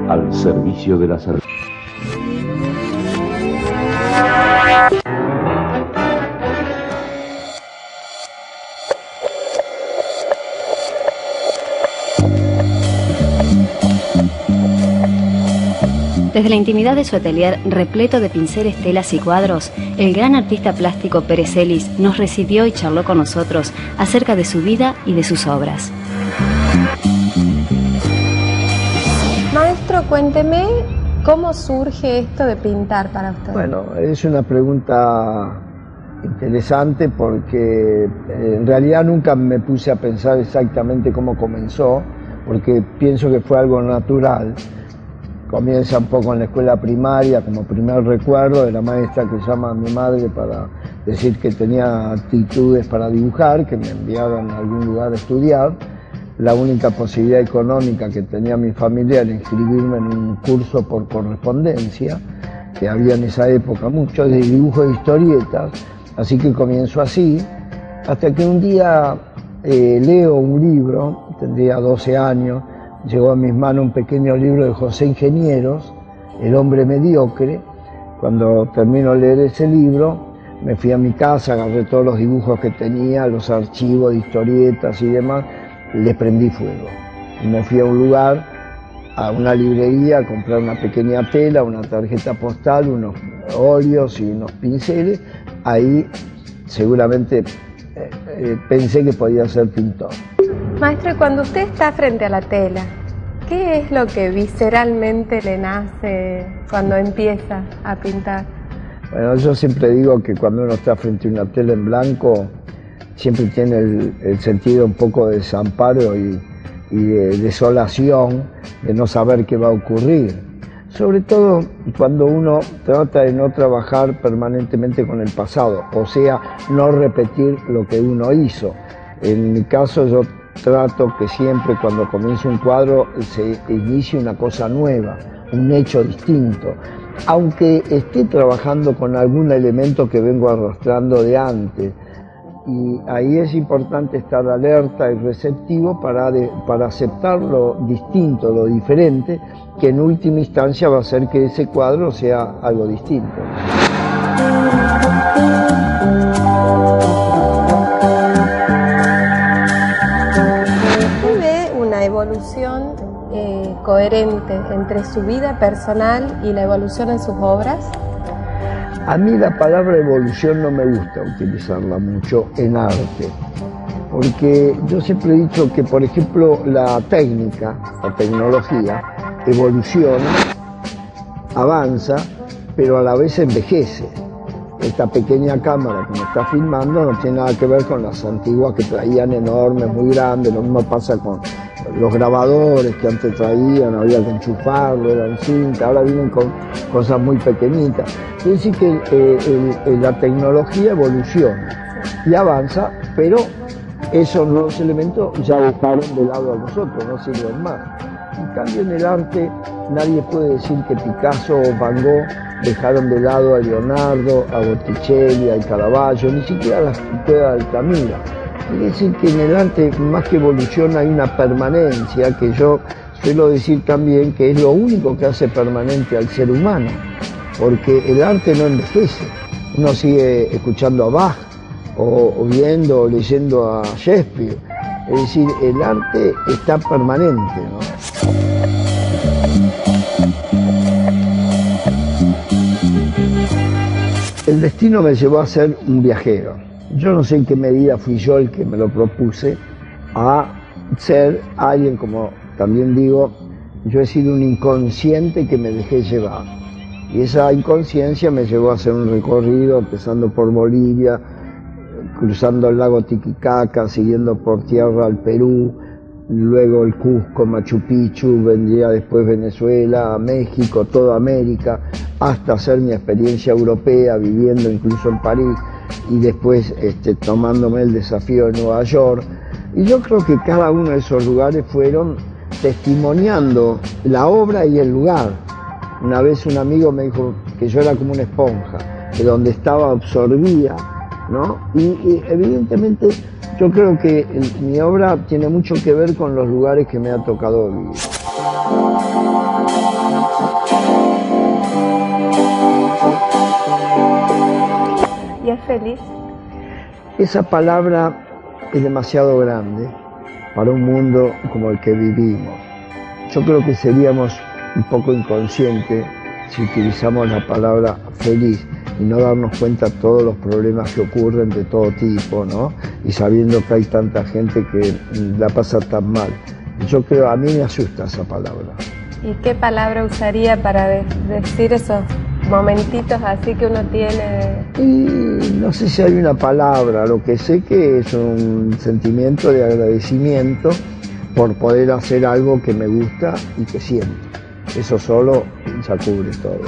al servicio de la salud. Desde la intimidad de su atelier repleto de pinceles, telas y cuadros, el gran artista plástico Pérez Celis nos recibió y charló con nosotros acerca de su vida y de sus obras. Maestro, cuénteme cómo surge esto de pintar para usted. Bueno, es una pregunta interesante porque en realidad nunca me puse a pensar exactamente cómo comenzó, porque pienso que fue algo natural. Comienza un poco en la escuela primaria, como primer recuerdo de la maestra que llama a mi madre para decir que tenía aptitudes para dibujar, que me enviaron a algún lugar a estudiar. La única posibilidad económica que tenía mi familia era inscribirme en un curso por correspondencia, que había en esa época mucho, de dibujo de historietas, así que comienzo así, hasta que un día leo un libro, tendría 12 años, llegó a mis manos un pequeño libro de José Ingenieros, El hombre mediocre. Cuando termino de leer ese libro, me fui a mi casa, agarré todos los dibujos que tenía, los archivos de historietas y demás, le prendí fuego. Y me fui a un lugar, a una librería, a comprar una pequeña tela, una tarjeta postal, unos óleos y unos pinceles. Ahí seguramente pensé que podía ser pintor. Maestro, cuando usted está frente a la tela, ¿qué es lo que visceralmente le nace cuando empieza a pintar? Bueno, yo siempre digo que cuando uno está frente a una tela en blanco, siempre tiene el sentido un poco de desamparo y de desolación, de no saber qué va a ocurrir. Sobre todo cuando uno trata de no trabajar permanentemente con el pasado, o sea, no repetir lo que uno hizo. En mi caso, yo trato que siempre cuando comienzo un cuadro se inicie una cosa nueva, un hecho distinto, aunque esté trabajando con algún elemento que vengo arrastrando de antes. Y ahí es importante estar alerta y receptivo para aceptar lo distinto, lo diferente, que en última instancia va a hacer que ese cuadro sea algo distinto. Evolución coherente entre su vida personal y la evolución en sus obras? A mí la palabra evolución no me gusta utilizarla mucho en arte, porque yo siempre he dicho que, por ejemplo, la técnica, la tecnología, evoluciona, avanza, pero a la vez envejece. Esta pequeña cámara que me está filmando no tiene nada que ver con las antiguas que traían enormes, muy grandes. Lo mismo pasa con los grabadores que antes traían, había que enchufarlo, eran cinta, ahora vienen con cosas muy pequeñitas. Quiere decir que la tecnología evoluciona y avanza, pero esos nuevos elementos ya dejaron de lado a nosotros, no sirven más. En cambio, en el arte nadie puede decir que Picasso o Van Gogh dejaron de lado a Leonardo, a Botticelli, a Caravaggio, ni siquiera a la escultura de Altamira. Quiere decir que en el arte, más que evolución, hay una permanencia, que yo suelo decir también que es lo único que hace permanente al ser humano, porque el arte no envejece. Uno sigue escuchando a Bach, o viendo o leyendo a Shakespeare. Es decir, el arte está permanente, ¿no? El destino me llevó a ser un viajero. Yo no sé en qué medida fui yo el que me lo propuse, a ser alguien, como también digo, yo he sido un inconsciente que me dejé llevar. Y esa inconsciencia me llevó a hacer un recorrido, empezando por Bolivia, cruzando el lago Titicaca, siguiendo por tierra al Perú, luego el Cusco, Machu Picchu, vendría después Venezuela, México, toda América, hasta hacer mi experiencia europea, viviendo incluso en París, y después tomándome el desafío de Nueva York. Y yo creo que cada uno de esos lugares fueron testimoniando la obra y el lugar. Una vez un amigo me dijo que yo era como una esponja, que donde estaba absorbía, ¿no? Y evidentemente yo creo que mi obra tiene mucho que ver con los lugares que me ha tocado vivir. ¿Y es feliz? Esa palabra es demasiado grande para un mundo como el que vivimos. Yo creo que seríamos un poco inconscientes si utilizamos la palabra feliz y no darnos cuenta de todos los problemas que ocurren de todo tipo, ¿no? Y sabiendo que hay tanta gente que la pasa tan mal. Yo creo, a mí me asusta esa palabra. ¿Y qué palabra usaría para decir esos momentitos así que uno tiene? Y no sé si hay una palabra, lo que sé que es un sentimiento de agradecimiento por poder hacer algo que me gusta y que siento. Eso solo ya cubre todo.